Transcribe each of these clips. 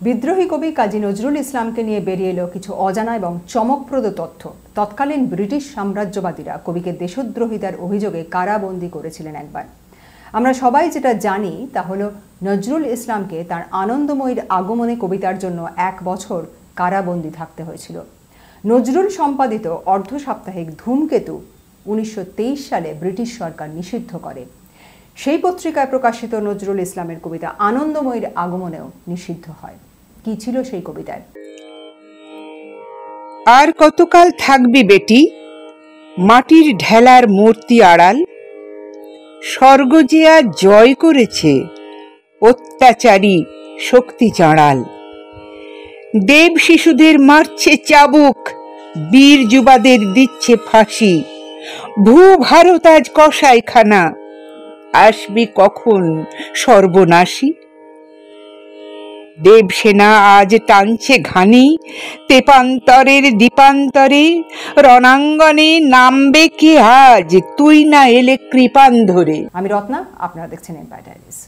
বিদ্রোহী কবি কাজী নজরুল ইসলামকে নিয়ে বেরিয়ে এলো কিছু অজানা এবং চমকপ্রদ তথ্য। তৎকালীন ব্রিটিশ সাম্রাজ্যবাদীরা কবিকে দেশদ্রোহিতার অভিযোগে কারাবন্দী করেছিলেন একবার। আমরা সবাই যেটা জানি তা হলো নজরুল ইসলামকে তার আনন্দময়ীর আগমনে কবিতার জন্য 1 বছর কারাবন্দী থাকতে হয়েছিল। নজরুল সম্পাদিত অর্ধ সাপ্তাহিক ধূমকেতু 1923 সালে ব্রিটিশ সরকার নিষিদ্ধ করে। সেই পত্রিকায় প্রকাশিত নজরুল ইসলামের কবিতা আনন্দময়ীর আগমনেও নিষিদ্ধ হয়। কি ছিল সেই কবিতায়? আর কতকাল থাকবি বেটি মাটির ঢেলার মূর্তি আড়াল, স্বর্গ যে আজ জয় করেছে অত্যাচারী শক্তি চাঁড়াল। দেব শিশুদের মারছে চাবুক, বীর যুবাদের দিচ্ছে ফাঁসি। ভূ ভারত আজ কসাইখানা, আসবি কখন সর্বনাশী। দেবসেনা আজ টানছে ঘানি, তেপান্তরের দীপান্তরে। রণাঙ্গনে নামবে কে আজ, তুই না এলে কৃপান ধরে। আমি রত্না, আপনারা দেখছেন এম্পায়ার ডায়েরিজ।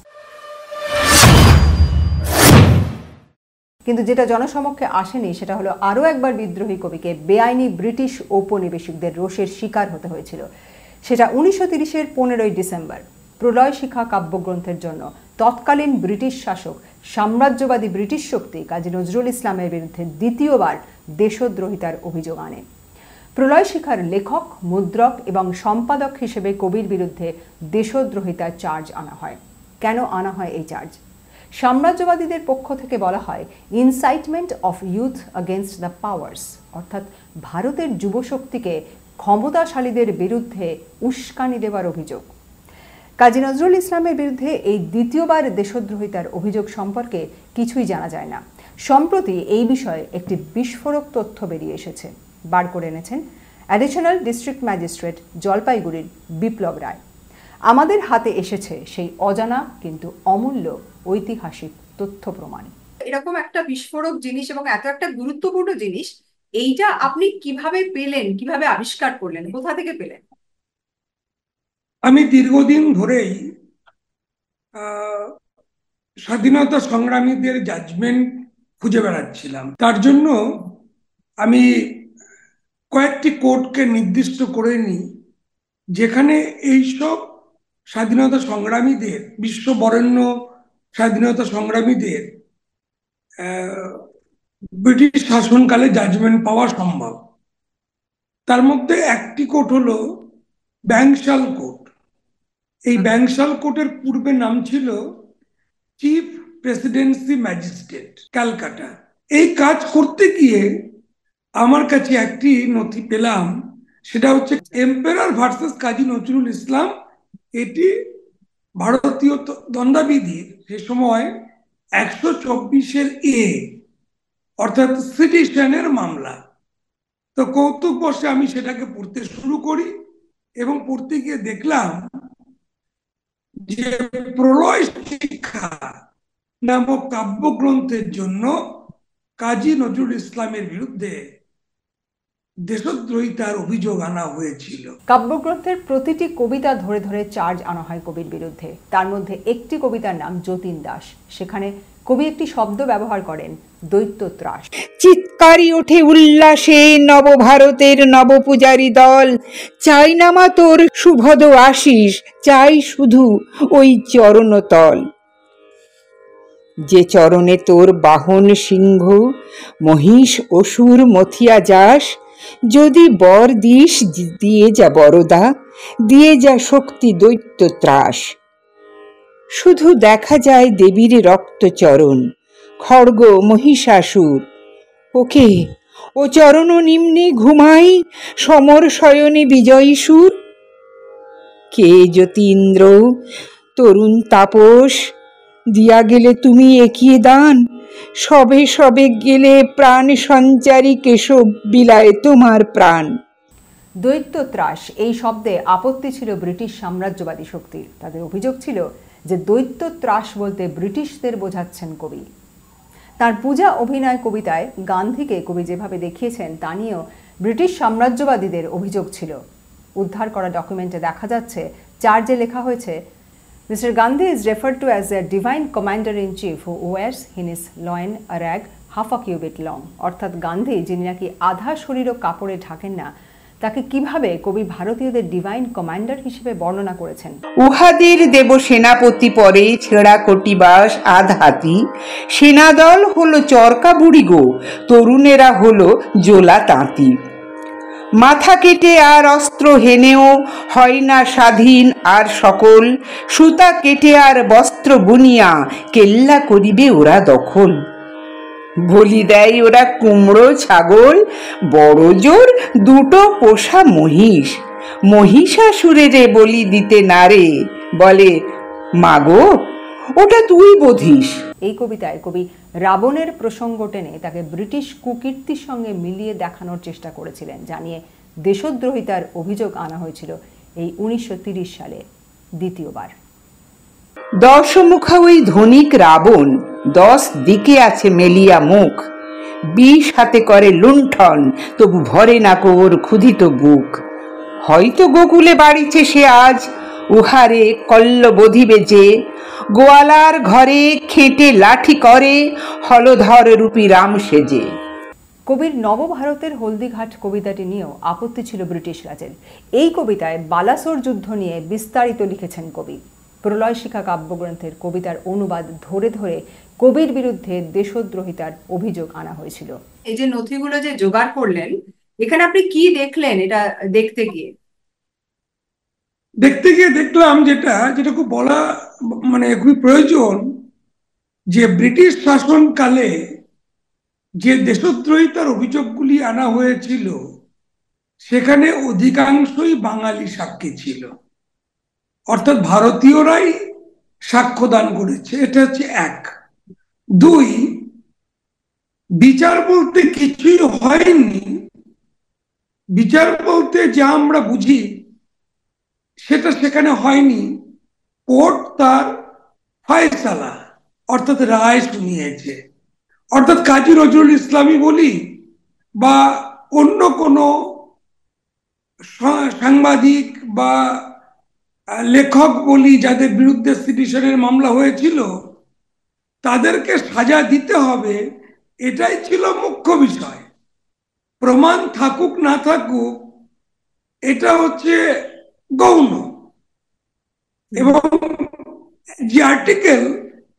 কিন্তু যেটা জনসমক্ষে আসেনি সেটা হলো আরও একবার বিদ্রোহী কবিকে বেআইনি ব্রিটিশ ঔপনিবেশিকদের রোষের শিকার হতে হয়েছিল। সেটা 1930-এর 15ই ডিসেম্বর। প্রলয় শিখা কাব্যগ্রন্থের জন্য তৎকালীন ব্রিটিশ শাসক সাম্রাজ্যবাদী ব্রিটিশ শক্তি কাজী নজরুল ইসলামের বিরুদ্ধে দ্বিতীয়বার দেশদ্রোহিতার অভিযোগ আনে। প্রলয় শিখার লেখক, মুদ্রক এবং সম্পাদক হিসেবে কবির বিরুদ্ধে দেশদ্রোহিতার চার্জ আনা হয়। কেন আনা হয় এই চার্জ? সাম্রাজ্যবাদীদের পক্ষ থেকে বলা হয় incitement of youth against the powers, অর্থাৎ ভারতের যুবশক্তিকে ক্ষমতাশালীদের বিরুদ্ধে উস্কানি দেওয়ার অভিযোগ। কাজী নজরুল ইসলামের বিরুদ্ধে এই দ্বিতীয়বার দেশদ্রোহিতার অভিযোগ সম্পর্কে কিছুই জানা যায় না। সম্প্রতি এই বিষয়ে একটি বিস্ফোরক তথ্য বেরিয়ে এসেছে। বার করে এনেছেন অ্যাডিশনাল ডিস্ট্রিক্ট ম্যাজিস্ট্রেট জলপাইগুড়ির বিপ্লব রায়। আমাদের হাতে এসেছে সেই অজানা কিন্তু অমূল্য ঐতিহাসিক তথ্য প্রমাণ। এরকম একটা বিস্ফোরক জিনিস এবং এত একটা গুরুত্বপূর্ণ জিনিস, এইটা আপনি কিভাবে পেলেন, কিভাবে আবিষ্কার করলেন, কোথা থেকে পেলেন? আমি দীর্ঘদিন ধরেই স্বাধীনতা সংগ্রামীদের জাজমেন্ট খুঁজে বেড়াচ্ছিলাম। তার জন্য আমি কয়েকটি কোর্টকে নির্দিষ্ট করে নিই যেখানে এইসব স্বাধীনতা সংগ্রামীদের, বিশ্ববরেণ্য স্বাধীনতা সংগ্রামীদের ব্রিটিশ শাসনকালে জাজমেন্ট পাওয়া সম্ভব। তার মধ্যে একটি কোর্ট হলো ব্যাংশাল কোর্ট। এই ব্যাংশাল কোর্টের পূর্বে নাম ছিল চিফ প্রেসিডেন্সি ম্যাজিস্ট্রেট, ক্যালকাটা। এই কাজ করতে গিয়ে আমার কাছে একটি নথি পেলাম, সেটা হচ্ছে এম্পেরার ভার্সেস কাজী নজরুল ইসলাম। এটি ভারতীয় দণ্ডবিধির সে সময় 124-এর এ, অর্থাৎ সিটিশনের মামলা। তো কৌতুকবশে আমি সেটাকে পড়তে শুরু করি এবং পড়তে গিয়ে দেখলাম যে প্রলয় শিক্ষা নামক কাব্যগ্রন্থের জন্য কাজী নজরুল ইসলামের বিরুদ্ধে দেশদ্রোহিতার অভিযোগ আনা হয়েছিল। কাব্যগ্রন্থের প্রতিটি কবিতা ধরে ধরে চার্জ আনা হয় কবির বিরুদ্ধে। তার মধ্যে একটি কবিতার নাম যতীন দাস। সেখানে কবি একটি শব্দ ব্যবহার করেন, দৈত্য ত্রাস। চিৎকারি ওঠে উল্লাসে নবভারতের নবপূজারী দল, চাই না মা তোর শুভদ আশিস, চাই শুধু ওই চরণতল। যে চরণে তোর বাহন সিংহ, মহিষ অসুর মথিয়া যাস, যদি বর দিস দিয়ে যা বরদা, দিয়ে যা শক্তি দৈত্য ত্রাস। শুধু দেখা যায় দেবীর রক্তচরণ, খড়গ মহিষাসুর। ওকে ও চরণ নিম্নে ঘুমাই সমর শয়নে বিজয়ী সুর। কে যতীন্দ্র তরুণ তাপস, দিয়া গেলে তুমি একিয়ে দান, সবে সবে গেলে প্রাণ সঞ্চারী কেশব বিলায় তোমার প্রাণ। দৈত্য ত্রাস এই শব্দে আপত্তি ছিল ব্রিটিশ সাম্রাজ্যবাদী শক্তির। তাদের অভিযোগ ছিল যে দৈত্য ত্রাস বলতে ব্রিটিশদের বোঝাচ্ছেন কবি। তার পূজা অভিনয় কবিতায় গান্ধীকে কবি যেভাবে দেখিয়েছেন তা নিয়েও ব্রিটিশ সাম্রাজ্যবাদীদের অভিযোগ ছিল। উদ্ধার করা ডকুমেন্টে দেখা যাচ্ছে চার্জে লেখা হয়েছে, Mr. Gandhi is referred to as a divine commander-in-chief who wears in his loin a rag half a cubit long. অর্থাৎ গান্ধী, যিনি নাকি আধা শরীরও কাপড়ে ঢাকেন না, তাকে কিভাবে কবি ভারতীয়দের ডিভাইন কমান্ডার হিসেবে বর্ণনা করেছেন? উহাদের দেব সেনাপতি পরে ছেঁড়া কটিবাস আধহাতি, সেনাদল হলো চরকা বুড়ি গো, তরুণেরা হলো জোলা তাঁতি। মাথা কেটে আর অস্ত্র হেনেও হয় না স্বাধীন আর সকল, সুতা কেটে আর বস্ত্র বুনিয়া কেল্লা করিবে ওরা দখল। বলি দেয় ওরা কুমড়ো ছাগল, বড় জোর দুটো পোষা মহিষ, মহিষাসুরেরে বলি দিতে নারে, বলে মাগো ওটা তুই বোধিস। এই কবিতায় কবি রাবণের প্রসঙ্গ টেনে তাকে ব্রিটিশ কুকীর্তির সঙ্গে মিলিয়ে দেখানোর চেষ্টা করেছিলেন, জানিয়ে দেশদ্রোহিতার অভিযোগ আনা হয়েছিল এই 1930 সালে দ্বিতীয়বার। দশমুখা ওই ধনিক রাবণ, 10 দিকে আছে মেলিয়া মুখ, 20 হাতে করে লুণ্ঠন, তবু ভরে না ওর ক্ষুধিত বুক। হয়তো গোকুলে বাড়িছে সে আজ, উহারে কল্ল বধিবে যে, গোয়ালার ঘরে খেটে লাঠি করে, হলধর রূপী রাম সেজে। কবির নবভারতের হলদিঘাট কবিতাটি নিয়েও আপত্তি ছিল ব্রিটিশ রাজের। এই কবিতায় বালাসোর যুদ্ধ নিয়ে বিস্তারিত লিখেছেন কবি। প্রলয় শিখা কাব্যগ্রন্থের কবিতার অনুবাদ ধরে ধরে কবির বিরুদ্ধে দেশদ্রোহিতার অভিযোগ আনা হয়েছিল। এই যে নথিগুলো যে জোগাড় করলেন, এখানে আপনি কি দেখলেন এটা দেখতে গিয়ে? দেখলাম যেটা খুব বলা মানে খুবই প্রয়োজন, যে ব্রিটিশ শাসনকালে যে দেশদ্রোহিতার অভিযোগগুলি আনা হয়েছিল সেখানে অধিকাংশই বাঙালি সাক্ষী ছিল, অর্থাৎ ভারতীয়রাই সাক্ষ্যদান করেছে। এটা হচ্ছে এক। দুই, বিচার বলতে কিছুই হয়নি। বিচার বলতে যা আমরা বুঝি সেটা সেখানে হয়নি। কোর্ট তার ফয়সালা অর্থাৎ রায় শুনিয়েছে। অর্থাৎ কাজী নজরুল ইসলামই বলি বা অন্য কোনো সাংবাদিক বা লেখক বলি যাদের বিরুদ্ধে সিডিশনের মামলা হয়েছিল, তাদেরকে সাজা দিতে হবে, এটাই ছিল মুখ্য বিষয়। প্রমাণ থাকুক না থাকুক এটা হচ্ছে গৌণ। এবং যে আর্টিকেল,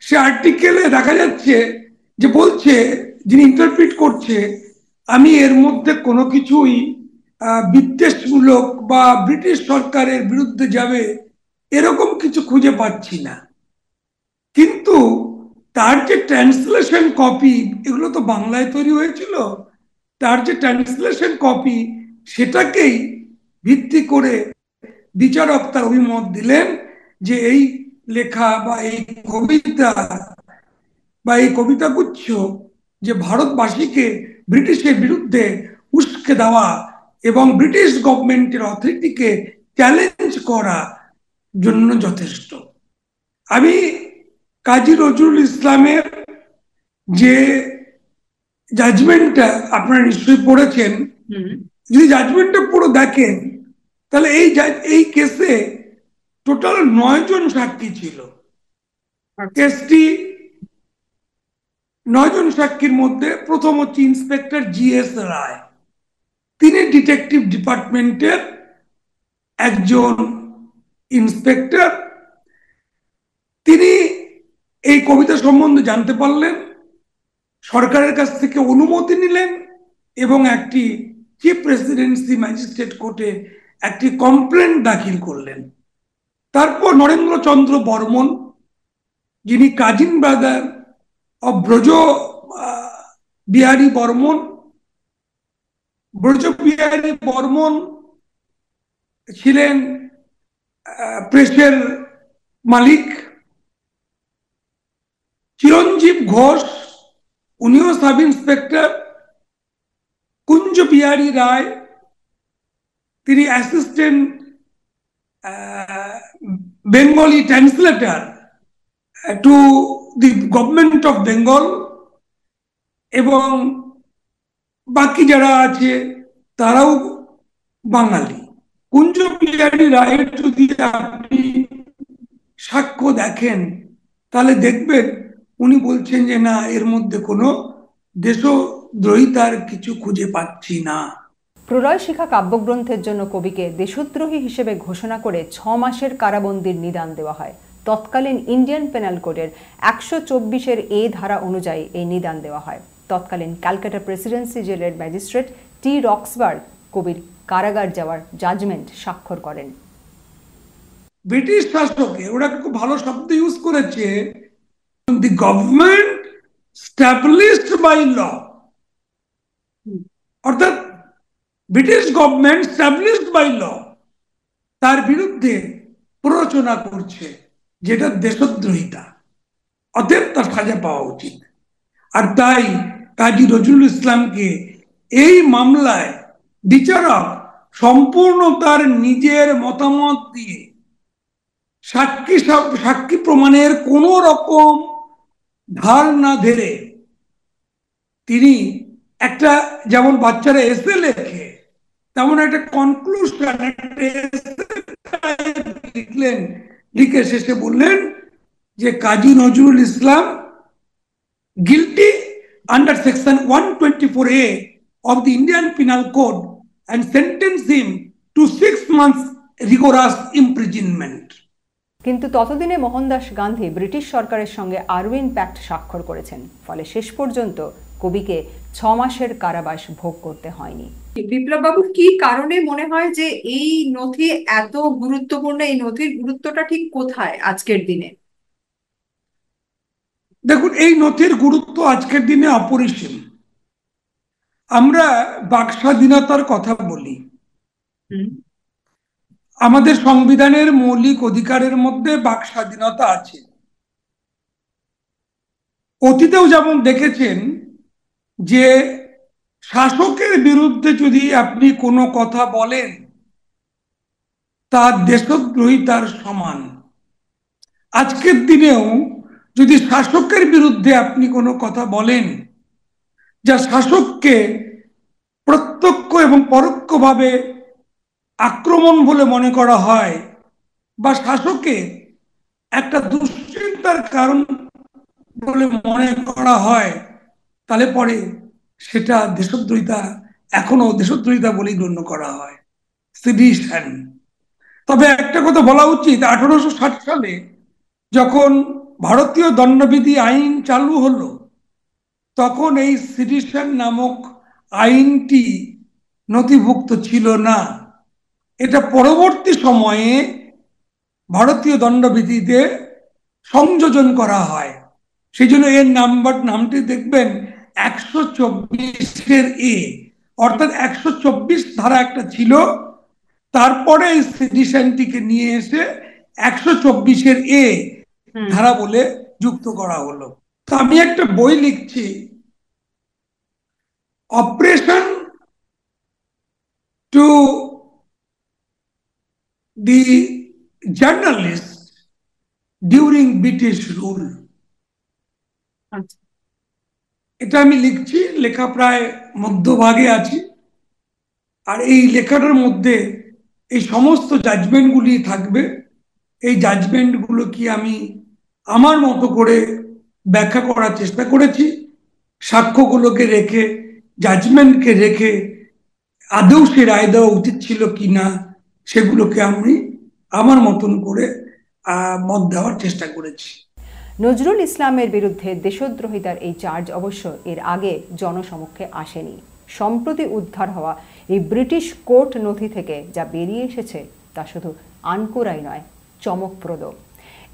সে আর্টিকেলে দেখা যাচ্ছে যে বলছে, যিনি ইন্টারপ্রিট করছে, আমি এর মধ্যে কোনো কিছুই বিদ্বেষমূলক বা ব্রিটিশ সরকারের বিরুদ্ধে যাবে এরকম কিছু খুঁজে পাচ্ছি না। কিন্তু তার যে ট্রান্সলেশন কপি, এগুলো তো বাংলায় তৈরি হয়েছিল, তার যে ট্রান্সলেশন কপি সেটাকেই ভিত্তি করে বিচারক তার অভিমত দিলেন যে এই লেখা বা এই কবিতা বা এই কবিতাগুচ্ছ যে ভারতবাসীকে ব্রিটিশের বিরুদ্ধে উস্কে দেওয়া এবং ব্রিটিশ গভর্নমেন্টের অথরিটিকে চ্যালেঞ্জ করা জন্য যথেষ্ট। আমি কাজী নজরুল ইসলামের যে জাজমেন্টটা আপনারা নিশ্চয়ই পড়েছেন, যদি জাজমেন্টটা পুরো দেখেন তাহলে এই কেসে টোটাল 9 জন সাক্ষী ছিল। কেসটি 9 জন সাক্ষীর মধ্যে প্রথম হচ্ছে ইন্সপেক্টর GS রায়। তিনি ডিটেকটিভ ডিপার্টমেন্টের একজন ইন্সপেক্টর। তিনি এই কবিতা সম্বন্ধে জানতে পারলেন, সরকারের কাছ থেকে অনুমতি নিলেন এবং একটি চিফ প্রেসিডেন্সি ম্যাজিস্ট্রেট কোর্টে একটি কমপ্লেন দাখিল করলেন। তারপর নরেন্দ্রচন্দ্র বর্মন, যিনি cousin brother of Braja Bihari Barman, Braja Bihari Barman ছিলেন প্রেসের মালিক। চিরঞ্জীব ঘোষ, উনিও সাব ইন্সপেক্টর। কুঞ্জ বিহারী রায়, তিনি assistant Bengali translator to the government of Bengal. এবং বাকি যারা আছে তারাও বাঙালি। কুঞ্জ বিহারী রায়ের যদি আপনি সাক্ষ্য দেখেন, তাহলে দেখবেন উনি বলছেন যে না, এর মধ্যে কোনো দেশদ্রোহিতার কিছু খুঁজে পাচ্ছি না। প্রলয় শিখা কাব্যগ্রন্থের জন্য কবিকে দেশদ্রোহী হিসেবে ঘোষণা করে 6 মাসের কারাবন্দির নিদান দেওয়া হয়। তৎকালীন ইন্ডিয়ান পেনাল কোডের 124-এর এ ধারা অনুযায়ী এই নিদান দেওয়া হয়। তৎকালীন ক্যালকাটা প্রেসিডেন্সি জেলের ম্যাজিস্ট্রেট টি রক্সবার্গ কবির কারাগার যাওয়ার জাজমেন্ট স্বাক্ষর করেন। ব্রিটিশ শাসকে ওরা খুব ভালো শব্দ ইউজ করেছে, the government established by law, অর্থাৎ British government established by law তার বিরুদ্ধে প্ররোচনা করছে, যেটা দেশদ্রোহিতা, অতএব তার সাজা পাওয়া উচিত। আর তাই কাজী নজরুল ইসলামকে এই মামলায় বিচারক সম্পূর্ণ তার নিজের মতামত দিয়ে সাক্ষী প্রমাণের কোন রকম ধার না ধরে তিনি একটা, যেমন বাচ্চারা এসে লেখে তেমন একটা কনক্লুশন লিখলেন, লিখে শেষে বললেন যে Kazi Nazrul Islam guilty under section 124A of the Indian Penal Code and sentence him to 6 months rigorous imprisonment. কিন্তু ততদিনে মোহনদাস গান্ধী ব্রিটিশ সরকারের সঙ্গে আরউইন প্যাক্ট স্বাক্ষর করেছেন, ফলে শেষ পর্যন্ত কবিকে 6 মাসের কারাবাস ভোগ করতে হয়নি। বিপ্লব বাবু, কি কারণে মনে হয় যে এই নথি এত গুরুত্বপূর্ণ? এই নথির গুরুত্বটা ঠিক কোথায় আজকের দিনে? দেখুন, এই নথির গুরুত্ব আজকের দিনে অপরিসীম। আমরা বাক স্বাধীনতার কথা বলি, আমাদের সংবিধানের মৌলিক অধিকারের মধ্যে বাক স্বাধীনতা আছে। অতীতেও যেমন দেখেছেন যে শাসকের বিরুদ্ধে যদি আপনি কোনো কথা বলেন তা দেশদ্রোহিতার সমান। আজকের দিনেও যদি শাসকের বিরুদ্ধে আপনি কোনো কথা বলেন যা শাসককে প্রত্যক্ষ এবং পরোক্ষভাবে আক্রমণ বলে মনে করা হয় বা শাসকে একটা দুশ্চিন্তার কারণ বলে মনে করা হয়, তাহলে পরে সেটা দেশদ্রোহিতা, এখনো দেশদ্রোহিতা বলেই গণ্য করা হয়, সেডিশন। তবে একটা কথা বলা উচিত, 1860 সালে যখন ভারতীয় দণ্ডবিধি আইন চালু হলো তখন এই সেডিশন নামক আইনটি নথিভুক্ত ছিল না। এটা পরবর্তী সময়ে ভারতীয় দণ্ডবিধিতে সংযোজন করা হয়। সেই জন্য এর নামটি দেখবেন 124-এর এ, অর্থাৎ 124 ধারা একটা ছিল, তারপরে এই সেডিশনটিকে নিয়ে এসে 124-এর এ ধারা বলে যুক্ত করা হলো। তো আমি একটা বই লিখছি, operation to the journalist during British rule. এটা আমি লিখছি, লেখা প্রায় মধ্যভাগে আছি। আর এই লেখাটার মধ্যে এই সমস্ত জাজমেন্টগুলি থাকবে। এই জাজমেন্টগুলো কি আমি আমার মতো করে ব্যাখ্যা করার চেষ্টা করেছি, সাক্ষ্যগুলোকে রেখে, জাজমেন্টকে রেখে আদৌ সে রায় দেওয়া উচিত ছিল কিনা সেগুলোকে আমি আমার মতন করে মত দেওয়ার চেষ্টা করেছি। নজরুল ইসলামের বিরুদ্ধে দেশদ্রোহিতার এই চার্জ অবশ্য এর আগে জনসমক্ষে আসেনি। সম্প্রতি উদ্ধার হওয়া এই ব্রিটিশ কোর্ট নথি থেকে যা বেরিয়ে এসেছে তা শুধু আনকোরাই নয়, চমকপ্রদ।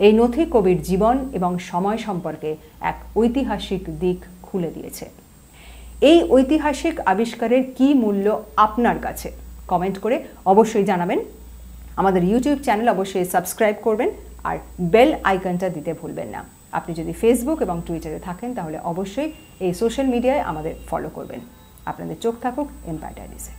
এই নথি কবির জীবন এবং সময় সম্পর্কে এক ঐতিহাসিক দিক খুলে দিয়েছে। এই ঐতিহাসিক আবিষ্কারের কি মূল্য আপনার কাছে? কমেন্ট করে অবশ্যই জানাবেন। আমাদের ইউটিউব চ্যানেল অবশ্যই সাবস্ক্রাইব করবেন আর বেল আইকনটা দিতে ভুলবেন না। আপনি যদি ফেসবুক এবং টুইটারে থাকেন তাহলে অবশ্যই এই সোশ্যাল মিডিয়ায় আমাদের ফলো করবেন। আপনাদের চোখ থাকুক এম্পায়ার ডায়েরিজে।